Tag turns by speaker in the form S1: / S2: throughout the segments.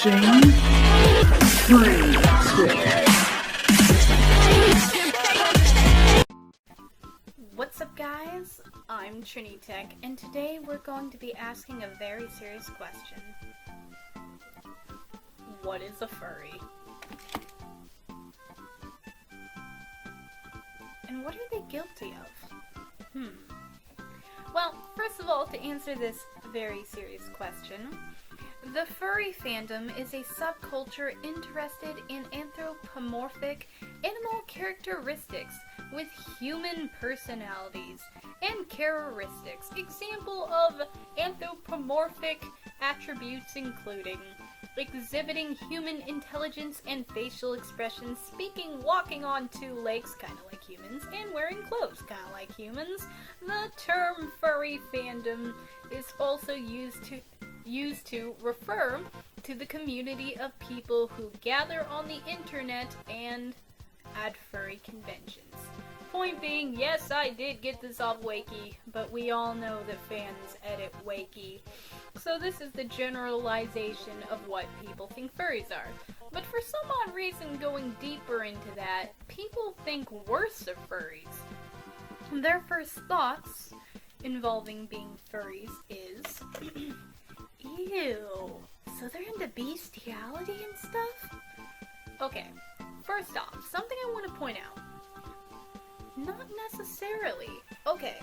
S1: Introducing Free Stick.
S2: What's up guys, I'm Trinitech, and today we're going to be asking a very serious question. What is a furry? And what are they guilty of? Well, first of all, to answer this very serious question, the furry fandom is a subculture interested in anthropomorphic animal characteristics with human personalities and characteristics. Example of anthropomorphic attributes including exhibiting human intelligence and facial expressions, speaking, walking on two legs, kind of like humans, and wearing clothes, kind of like humans. The term furry fandom is also used to refer to the community of people who gather on the internet and at furry conventions. Point being, yes, I did get this off Wiki, but we all know that fans edit Wiki. So this is the generalization of what people think furries are. But for some odd reason, going deeper into that, people think worse of furries. Their first thoughts involving being furries is, ew, so they're into bestiality and stuff? Okay, first off, something I want to point out. Not necessarily. Okay,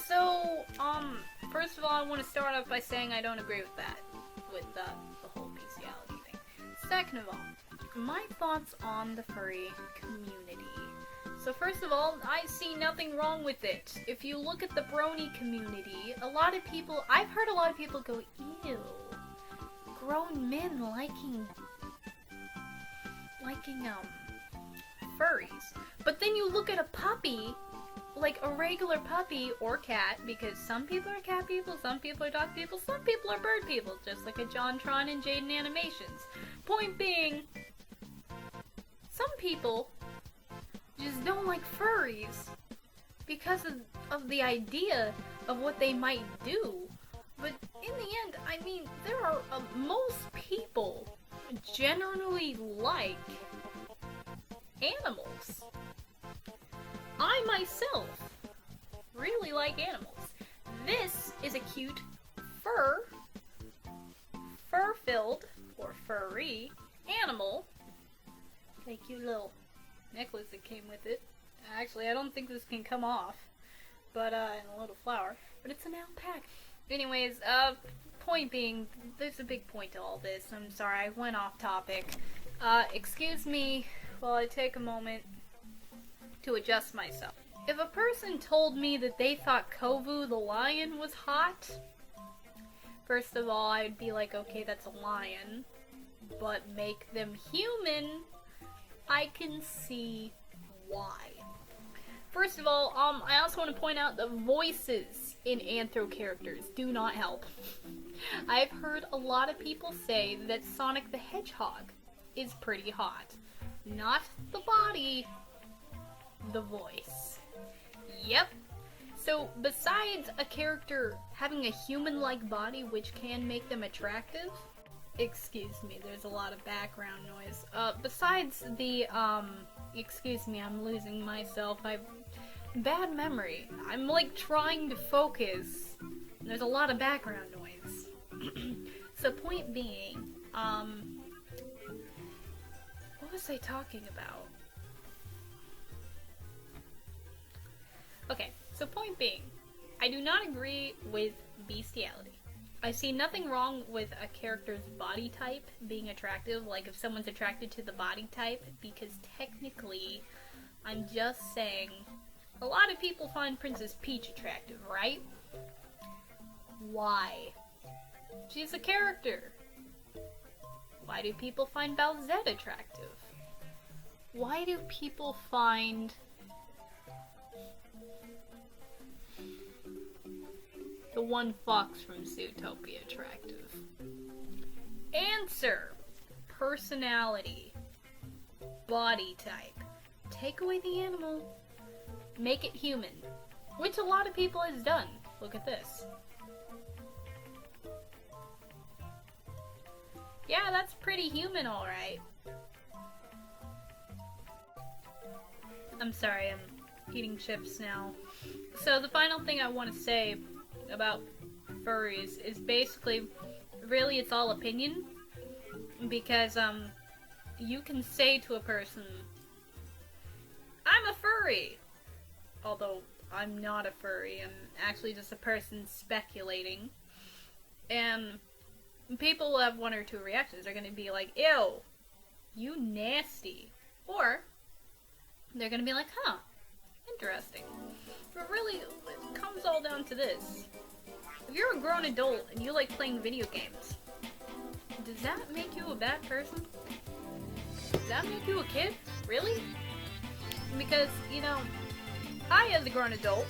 S2: so, first of all, I want to start off by saying I don't agree with that, with the whole bestiality thing. Second of all, my thoughts on the furry community. So first of all, I see nothing wrong with it. If you look at the brony community, I've heard a lot of people go, ew, grown men liking furries. But then you look at a puppy, like a regular puppy or cat, because some people are cat people, some people are dog people, some people are bird people, just like a JonTron and Jaden Animations. Point being, some people just don't like furries because of the idea of what they might do. But in the end, I mean, there are most people generally like animals. I myself really like animals. This is a cute fur-filled, or furry, animal. A cute little necklace that came with it. Actually, I don't think this can come off, but, and a little flower, but it's an alpaca. Anyways, point being, there's a big point to all this. I'm sorry, I went off topic. Excuse me while I take a moment to adjust myself. If a person told me that they thought Kovu the lion was hot, first of all, I would be like, okay, that's a lion, but make them human, I can see why. First of all, I also want to point out the voices in anthro characters do not help. I've heard a lot of people say that Sonic the Hedgehog is pretty hot. Not the body, the voice. Yep. So, besides a character having a human-like body which can make them attractive, excuse me, there's a lot of background noise. Besides the, excuse me, I'm losing myself. I've bad memory. I'm like trying to focus. There's a lot of background noise. So point being, what was I talking about? Okay, so point being, I do not agree with bestiality. I see nothing wrong with a character's body type being attractive, like if someone's attracted to the body type, because technically, I'm just saying, a lot of people find Princess Peach attractive, right? Why? She's a character. Why do people find Bowsette attractive? Why do people find the one fox from Zootopia attractive? Answer. Personality. Body type. Take away the animal. Make it human. Which a lot of people has done. Look at this. Yeah, that's pretty human, alright. I'm sorry, I'm eating chips now. So the final thing I want to say about furries is basically, really it's all opinion. Because, you can say to a person, I'm a furry! Although, I'm not a furry, I'm actually just a person speculating. And people will have one or two reactions. They're gonna be like, ew, you nasty. Or, they're gonna be like, huh, interesting. But really, it comes all down to this. If you're a grown adult and you like playing video games, does that make you a bad person? Does that make you a kid? Really? Because, you know, I, as a grown adult,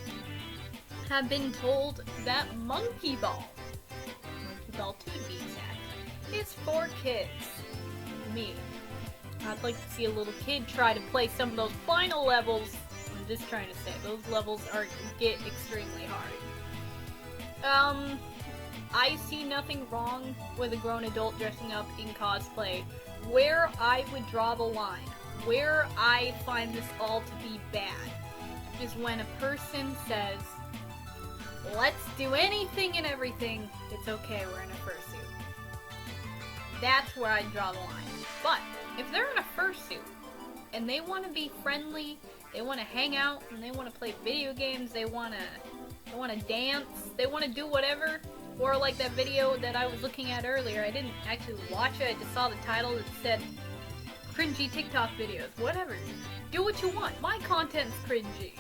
S2: have been told that Monkey Ball 2 to be exact, is for kids. Me. I'd like to see a little kid try to play some of those final levels. I'm just trying to say, those levels get extremely hard. I see nothing wrong with a grown adult dressing up in cosplay. Where I would draw the line, where I find this all to be bad, is when a person says, let's do anything and everything, it's okay, we're in a fursuit. That's where I draw the line. But, if they're in a fursuit, and they want to be friendly, they want to hang out, and they want to play video games, they want to dance, they want to do whatever, or like that video that I was looking at earlier, I didn't actually watch it, I just saw the title that said, cringy TikTok videos, whatever. Do what you want. My content's cringy.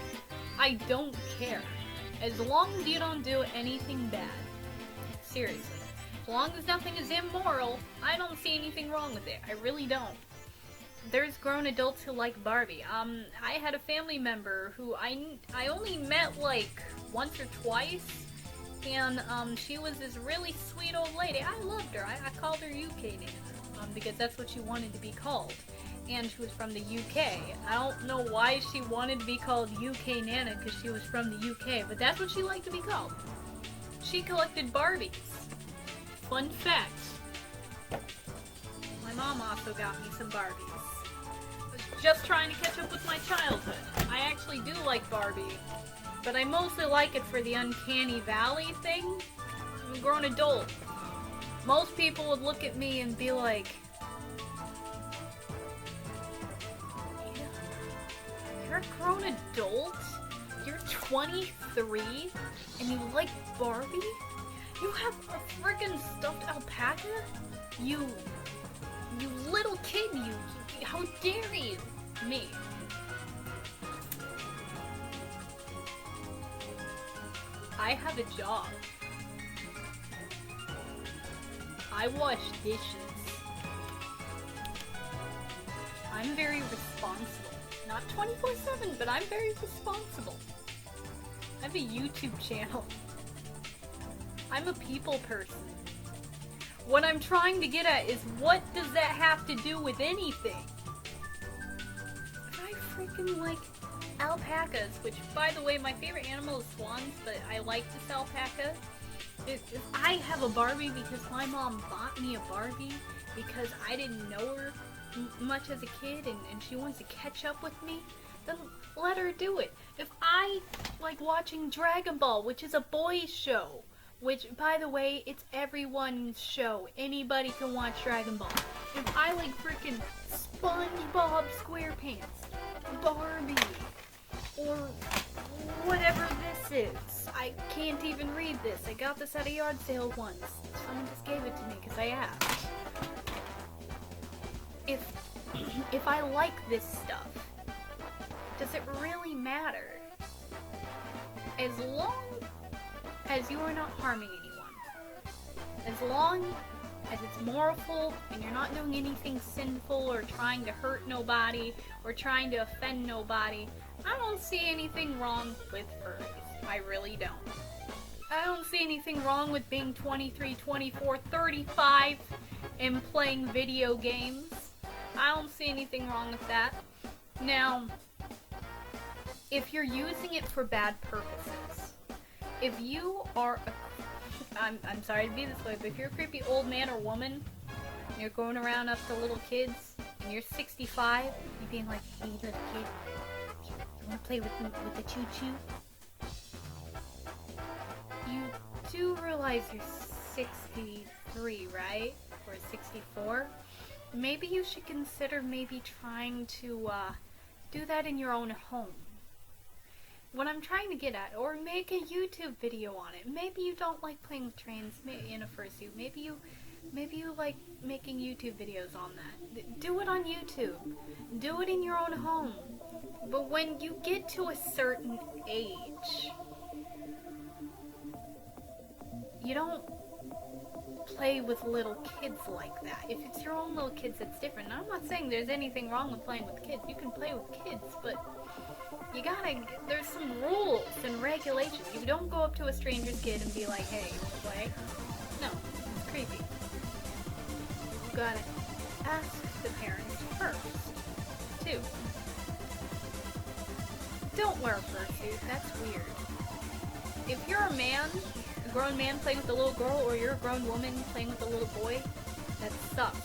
S2: I don't care. As long as you don't do anything bad. Seriously. As long as nothing is immoral, I don't see anything wrong with it. I really don't. There's grown adults who like Barbie. I had a family member who I only met like once or twice, and she was this really sweet old lady. I loved her. I called her UK Nana, because that's what she wanted to be called. And she was from the UK. I don't know why she wanted to be called UK Nana, because she was from the UK, but that's what she liked to be called. She collected Barbies. Fun fact. My mom also got me some Barbies. I was just trying to catch up with my childhood. I actually do like Barbie, but I mostly like it for the uncanny valley thing. I'm a grown adult. Most people would look at me and be like, you're a grown adult? You're 23 and you like Barbie? You have a friggin' stuffed alpaca? You little kid, you, how dare you? Me. I have a job. I wash dishes. I'm very responsible. Not 24/7, but I'm very responsible. I have a YouTube channel. I'm a people person. What I'm trying to get at is, what does that have to do with anything? I freaking like alpacas, which, by the way, my favorite animal is swans, but I like this alpaca. I have a Barbie because my mom bought me a Barbie because I didn't know her much as a kid, and she wants to catch up with me, then let her do it. If I like watching Dragon Ball, which is a boys' show, which, by the way, it's everyone's show. Anybody can watch Dragon Ball. If I like freaking SpongeBob SquarePants, Barbie, or whatever this is. I can't even read this. I got this at a yard sale once. Someone just gave it to me because I asked. If I like this stuff, does it really matter? As long as you are not harming anyone, as long as it's moral and you're not doing anything sinful or trying to hurt nobody or trying to offend nobody, I don't see anything wrong with furries. I really don't. I don't see anything wrong with being 23, 24, 35 and playing video games. I don't see anything wrong with that. Now, if you're using it for bad purposes, if you are I'm sorry to be this way, but if you're a creepy old man or woman You're going around up to little kids, and you're 65, you're being like, hey little kid, you wanna play with the choo-choo? You do realize you're 63, right? Or 64? Maybe you should consider maybe trying to do that in your own home. What I'm trying to get at, or make a YouTube video on it. Maybe you don't like playing with trains in a fursuit. Maybe you like making YouTube videos on that. Do it on YouTube. Do it in your own home. But when you get to a certain age, you don't play with little kids like that. If it's your own little kids, that's different. Now, I'm not saying there's anything wrong with playing with kids. You can play with kids, but there's some rules and regulations. You don't go up to a stranger's kid and be like, hey, you wanna play? No, it's creepy. You gotta ask the parents first, too. Don't wear a fursuit, that's weird. If you're a man, a grown man playing with a little girl, or you're a grown woman playing with a little boy, that's sus.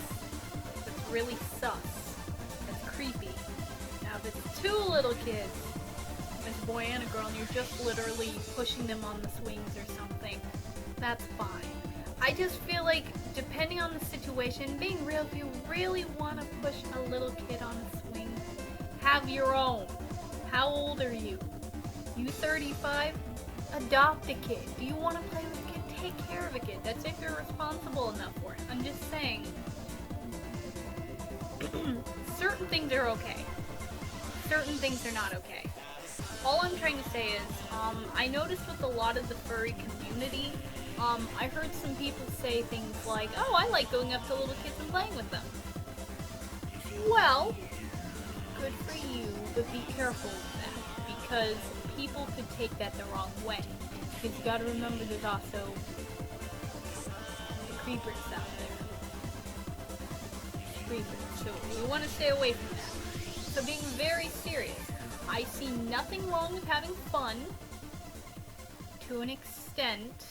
S2: That's really sus. That's creepy. Now if it's two little kids, it's a boy and a girl, and you're just literally pushing them on the swings or something, that's fine. I just feel like, depending on the situation, being real, if you really want to push a little kid on a swing, have your own. How old are you? You 35? Adopt a kid. Do you want to play with a kid? Take care of a kid. That's if you're responsible enough for it. I'm just saying, certain things are okay. Certain things are not okay. All I'm trying to say is, I noticed with a lot of the furry community, I heard some people say things like, oh, I like going up to little kids and playing with them. Well, good for you, but be careful with that, because people could take that the wrong way. Because you gotta remember there's also the creepers out there. Creepers, so you want to stay away from that. So being very serious, I see nothing wrong with having fun, to an extent.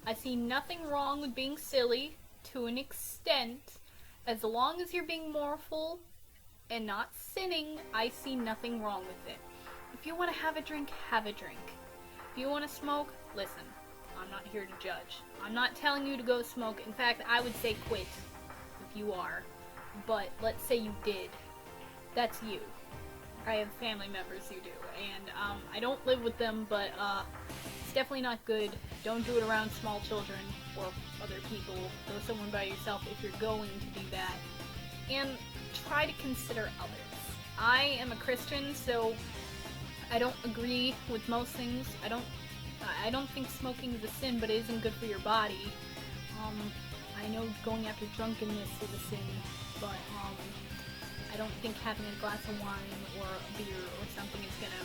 S2: I see nothing wrong with being silly, to an extent. As long as you're being moral and not sinning, I see nothing wrong with it. If you want to have a drink, have a drink. If you want to smoke, listen, I'm not here to judge. I'm not telling you to go smoke. In fact, I would say quit if you are. But let's say you did. That's you. I have family members who do, and I don't live with them, but it's definitely not good. Don't do it around small children or other people. Go somewhere by yourself if you're going to do that. And try to consider others. I am a Christian, so I don't agree with most things. I don't think smoking is a sin, but it isn't good for your body. I know going after drunkenness is a sin, but I don't think having a glass of wine or a beer or something is gonna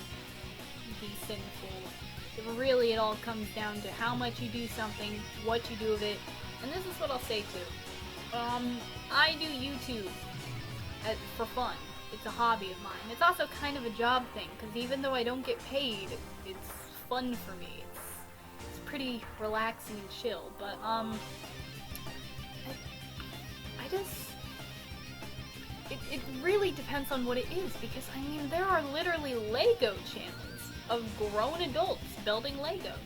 S2: be sinful. Really, it all comes down to how much you do something, what you do with it, and this is what I'll say too. I do YouTube for fun. It's a hobby of mine. It's also kind of a job thing, because even though I don't get paid, it's fun for me. It's pretty relaxing and chill, but it really depends on what it is, because I mean, there are literally Lego channels of grown adults building Legos.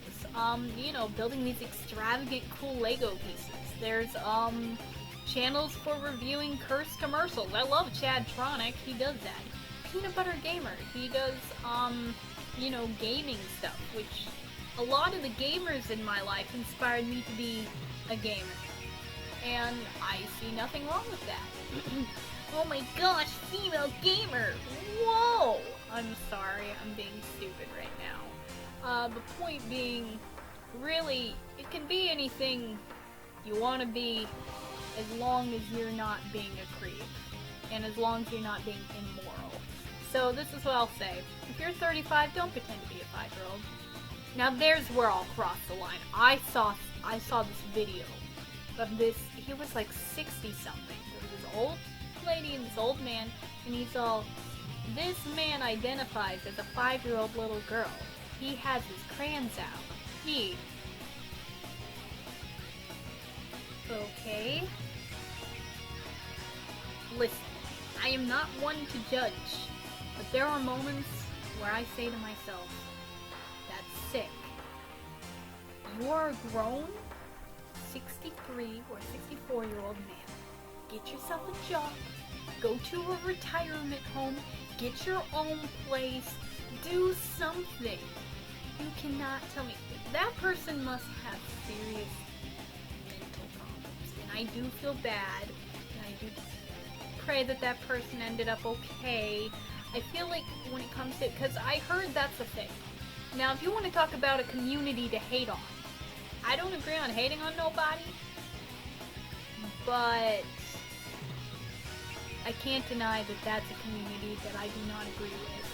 S2: You know, building these extravagant, cool Lego pieces. There's channels for reviewing cursed commercials. I love Chad Tronic, he does that. Peanut Butter Gamer, he does, you know, gaming stuff, which a lot of the gamers in my life inspired me to be a gamer. And I see nothing wrong with that. Oh my gosh, female gamer! Whoa! I'm sorry, I'm being stupid right now. The point being, really, it can be anything you want to be, as long as you're not being a creep, and as long as you're not being immoral. So this is what I'll say. If you're 35, don't pretend to be a 5-year-old. Now there's where I'll cross the line. I saw this video of this, he was like 60 something. There was this old lady and this old man, and he's all, this man identifies as a 5-year-old little girl. He has his crayons out. Okay. listen, I am not one to judge, but there are moments where I say to myself, that's sick. You are a grown 63 or 64-year-old man. Get yourself a job, go to a retirement home, get your own place, do something. You cannot tell me. That person must have serious mental problems, and I do feel bad, and I do pray that that person ended up okay. I feel like when it comes to, because I heard that's a thing. Now, if you want to talk about a community to hate on, I don't agree on hating on nobody, but I can't deny that that's a community that I do not agree with.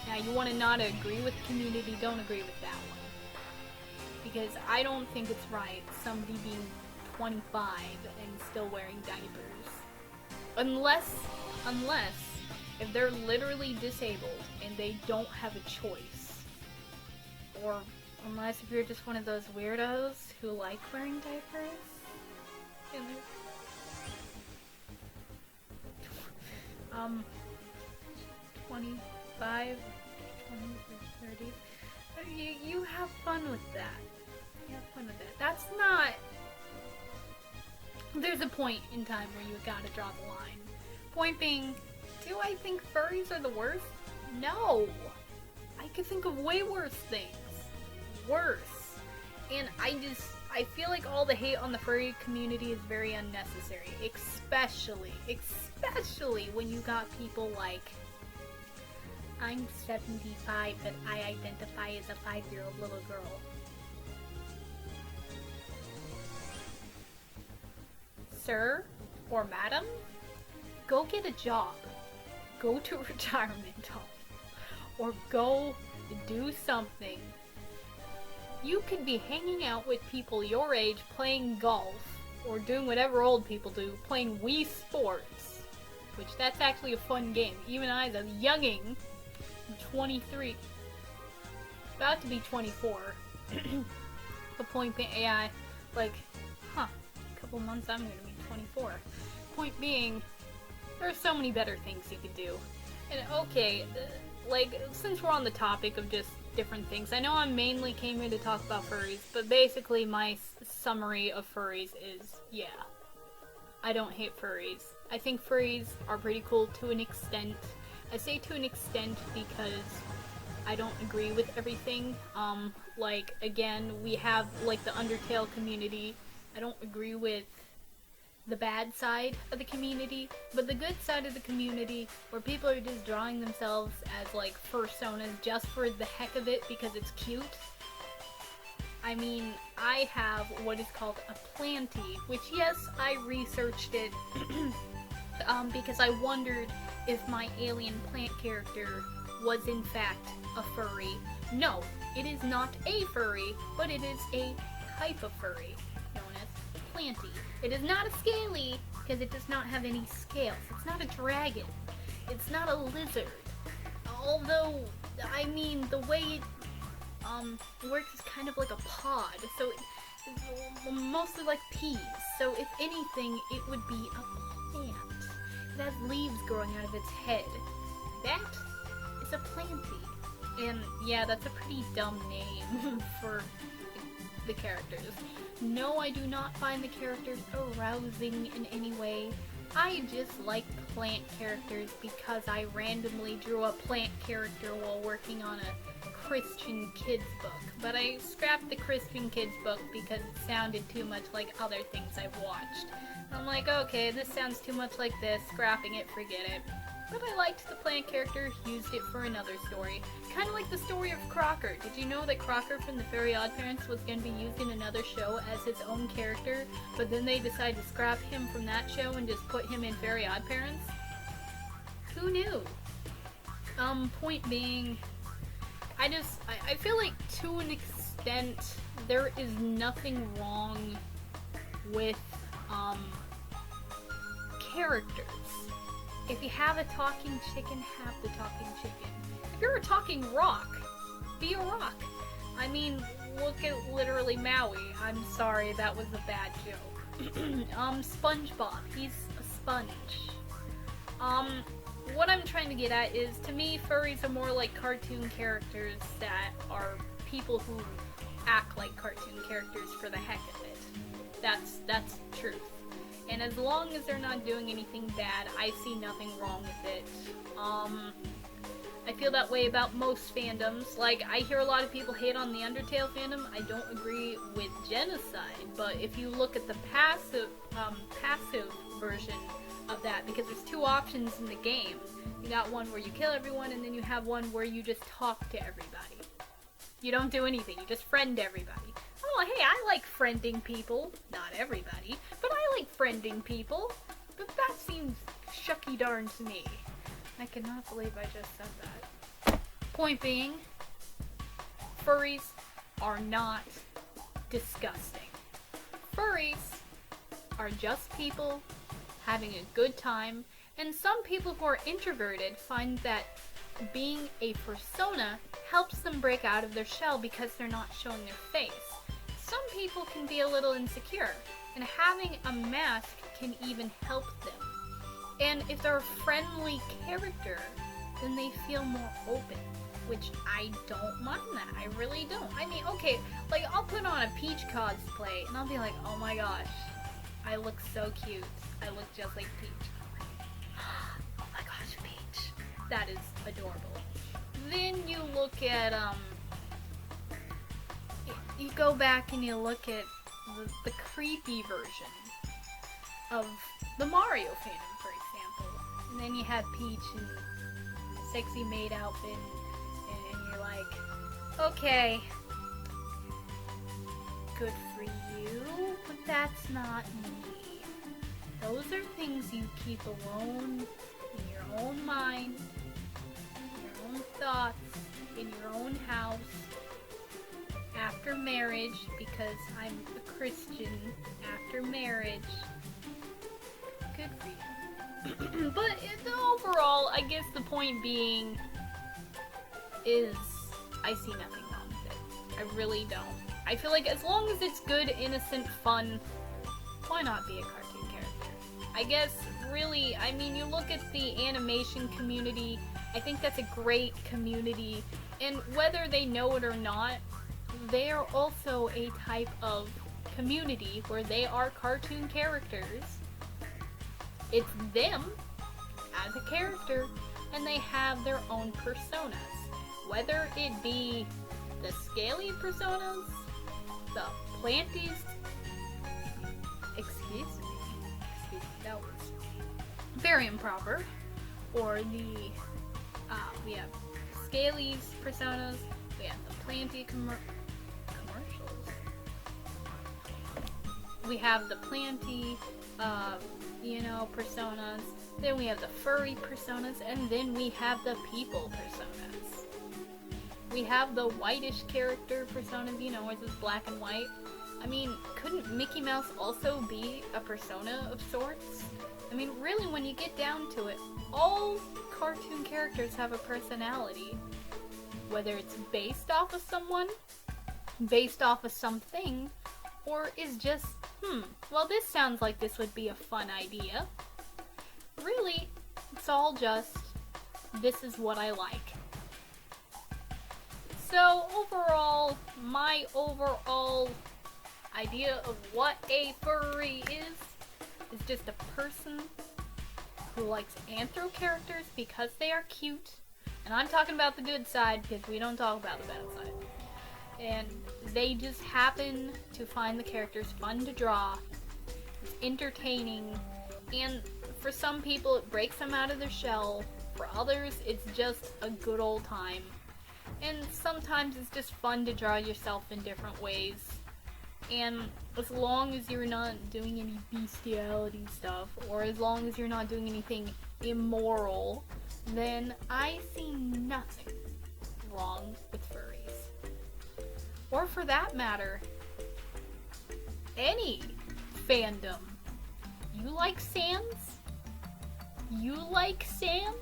S2: Now, you want to not agree with the community, don't agree with that one. Because I don't think it's right somebody being 25 and still wearing diapers. Unless if they're literally disabled and they don't have a choice. Or unless if you're just one of those weirdos who like wearing diapers. And 25, 20, 30. You have fun with that. You have fun with that. That's not... There's a point in time where you gotta draw the line. Point being, do I think furries are the worst? No! I could think of way worse things. Worse. And I feel like all the hate on the furry community is very unnecessary. Especially when you got people like, I'm 75, but I identify as a 5-year-old little girl. Sir or madam, go get a job. Go to a retirement home. Or go do something. You could be hanging out with people your age playing golf or doing whatever old people do, playing Wii Sports, which that's actually a fun game. Even I, as a younging, I'm 23, about to be 24. The point being, yeah, like, a couple months I'm gonna be 24. Point being, there are so many better things you could do. And okay, like, since we're on the topic of just different things, I know I mainly came here to talk about furries, but basically my summary of furries is, yeah, I don't hate furries. I think furries are pretty cool to an extent. I say to an extent because I don't agree with everything. Like, again, we have, like, the Undertale community. I don't agree with the bad side of the community, but the good side of the community, where people are just drawing themselves as, like, fursonas just for the heck of it because it's cute. I mean, I have what is called a planty, which, yes, I researched it because I wondered if my alien plant character was in fact a furry. No, it is not a furry, but it is a type of furry known as planty. It is not a scaly because it does not have any scales. It's not a dragon. It's not a lizard. Although, I mean, the way it works is kind of like a pod. So it's mostly like peas. So if anything, it would be a plant. It has leaves growing out of its head. That is a planty. And yeah, that's a pretty dumb name for the characters. No, I do not find the characters arousing in any way. I just like plant characters because I randomly drew a plant character while working on a Christian kids book. But I scrapped the Christian kids book because it sounded too much like other things I've watched. I'm like, okay, this sounds too much like this, scrapping it, forget it. But I liked the plant character, used it for another story. Kind of like the story of Crocker. Did you know that Crocker from the Fairy Oddparents was going to be used in another show as his own character, but then they decided to scrap him from that show and just put him in Fairy Oddparents? Who knew? Point being, I feel like to an extent, there is nothing wrong with, characters. If you have a talking chicken, have the talking chicken. If you're a talking rock, be a rock. I mean, look at literally Maui. I'm sorry, that was a bad joke. SpongeBob, he's a sponge. What I'm trying to get at is, to me, furries are more like cartoon characters that are people who act like cartoon characters for the heck of it. That's truth. And as long as they're not doing anything bad, I see nothing wrong with it. I feel that way about most fandoms. Like, I hear a lot of people hate on the Undertale fandom. I don't agree with genocide, but if you look at the passive version of that, because there's two options in the game. You got one where you kill everyone, and then you have one where you just talk to everybody. You don't do anything, you just friend everybody. Oh, hey, I like friending people. Not everybody, but I like friending people. But that seems shucky darn to me. I cannot believe I just said that. Point being, furries are not disgusting. Furries are just people having a good time, and some people who are introverted find that being a persona helps them break out of their shell because they're not showing their face. Some people can be a little insecure, and having a mask can even help them. And if they're a friendly character, then they feel more open, which I don't mind that. I really don't. I mean, okay, like, I'll put on a Peach cosplay, and I'll be like, oh my gosh, I look so cute. I look just like Peach. Oh my gosh, Peach. That is adorable. Then you look at, you go back and you look at the creepy version of the Mario fandom, for example. And then you have Peach in sexy maid outfit, and you're like, okay, good for you, but that's not me. Those are things you keep alone in your own mind, in your own thoughts, in your own house, after marriage, because I'm a Christian, after marriage. Good for you. But overall, I guess the point being is I see nothing wrong with it. I really don't. I feel like as long as it's good, innocent fun, why not be a cartoon character? I guess, really, I mean, you look at the animation community, I think that's a great community, and whether they know it or not, they are also a type of community where they are cartoon characters. It's them as a character, and they have their own personas. Whether it be the scaly personas, the planties, excuse me, that was very improper, or the, we have scalies personas, we have the planty commercials, we have the planty, personas, then we have the furry personas, and then we have the people personas. We have the whitish character personas, where it's black and white. I mean, couldn't Mickey Mouse also be a persona of sorts? I mean, really, when you get down to it, all cartoon characters have a personality. Whether it's based off of someone, based off of something, or is just, well, this sounds like this would be a fun idea. Really, it's all just, this is what I like. So, overall, my overall idea of what a furry is just a person who likes anthro characters because they are cute. And I'm talking about the good side because we don't talk about the bad side. And they just happen to find the characters fun to draw, entertaining, and for some people it breaks them out of their shell. For others, it's just a good old time. And sometimes it's just fun to draw yourself in different ways. And as long as you're not doing any bestiality stuff, or as long as you're not doing anything immoral, then I see nothing wrong with furries. Or for that matter, any fandom. You like Sans? You like Sans?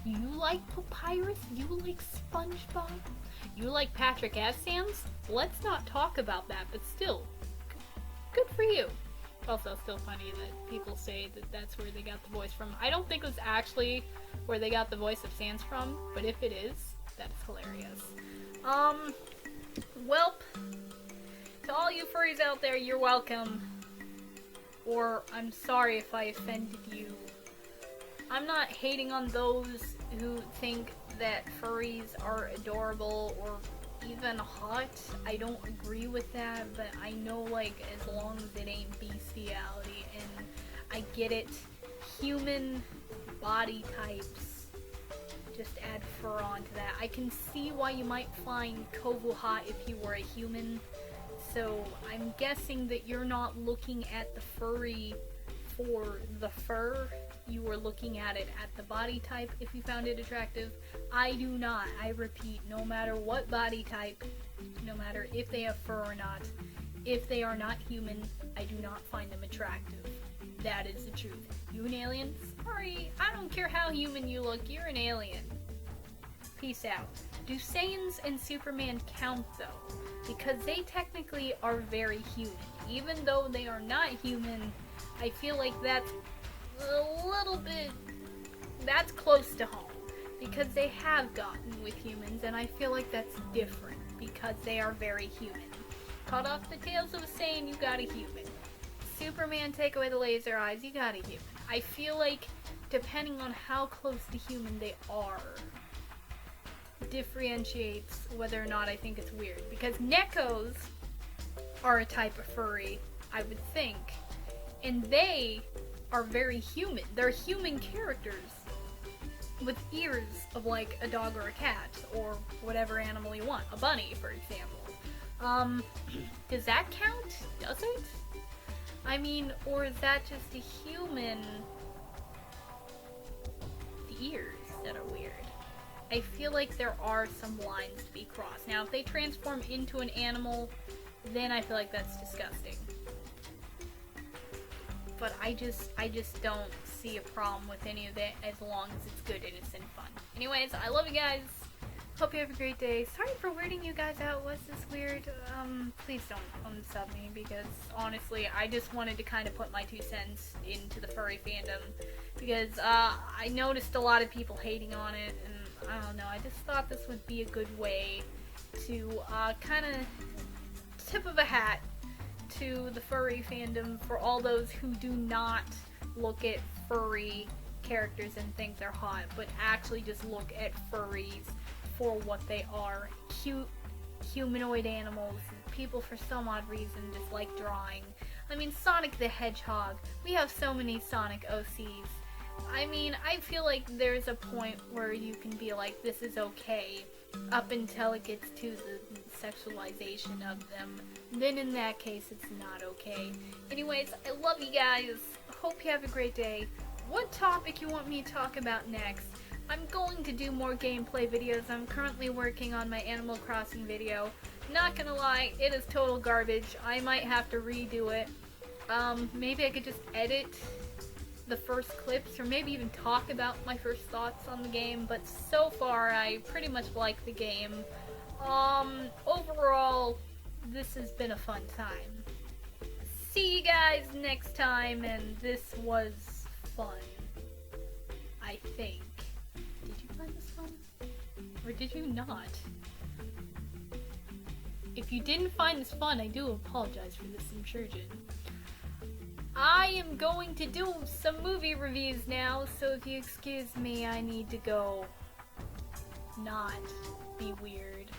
S2: You like Papyrus? You like SpongeBob? You like Patrick as Sans? Let's not talk about that, but still, good for you. Also, still funny that people say that that's where they got the voice from. I don't think it was actually where they got the voice of Sans from, but if it is, that's hilarious. Welp, to all you furries out there, you're welcome. Or, I'm sorry if I offended you. I'm not hating on those who think that furries are adorable or even hot. I don't agree with that, but I know, like, as long as it ain't bestiality, and I get it. Human body types, just add fur onto that. I can see why you might find Kovu hot if you were a human, so I'm guessing that you're not looking at the furry for the fur. You were looking at it at the body type if you found it attractive. I do not. I repeat, no matter what body type, no matter if they have fur or not, if they are not human, I do not find them attractive. That is the truth. You an alien? Sorry, I don't care how human you look, you're an alien. Peace out. Do Saiyans and Superman count though? Because they technically are very human. Even though they are not human, I feel like that's a little bit, that's close to home, because they have gotten with humans, and I feel like that's different because they are very human. Cut off the tails of a Saiyan, you got a human. Superman, take away the laser eyes, you got a human. I feel like depending on how close to human they are differentiates whether or not I think it's weird, because Neckos are a type of furry, I would think, and they are very human. They're human characters with ears of like a dog or a cat or whatever animal you want. A bunny, for example. Does that count? Does it? I mean, or is that just a human? The ears that are weird. I feel like there are some lines to be crossed. Now, if they transform into an animal, then I feel like that's disgusting. But I just don't see a problem with any of it as long as it's good, innocent fun. Anyways, I love you guys. Hope you have a great day. Sorry for weirding you guys out. Was this weird? Please don't unsub me, because honestly, I just wanted to kind of put my 2 cents into the furry fandom, because I noticed a lot of people hating on it, and I don't know, I just thought this would be a good way to kind of tip of a hat to the furry fandom for all those who do not look at furry characters and think they're hot, but actually just look at furries for what they are. Cute humanoid animals. People for some odd reason just like drawing. I mean, Sonic the Hedgehog. We have so many Sonic OCs. I mean, I feel like there's a point where you can be like, this is okay, up until it gets to the sexualization of them. Then in that case, it's not okay. Anyways, I love you guys. Hope you have a great day. What topic you want me to talk about next? I'm going to do more gameplay videos. I'm currently working on my Animal Crossing video. Not gonna lie, it is total garbage. I might have to redo it. Maybe I could just edit the first clips, or maybe even talk about my first thoughts on the game, but so far I pretty much like the game. Overall, this has been a fun time. See you guys next time, and this was fun, I think. Did you find this fun? Or did you not? If you didn't find this fun, I do apologize for this intrusion. I am going to do some movie reviews now, so if you excuse me, I need to go not be weird.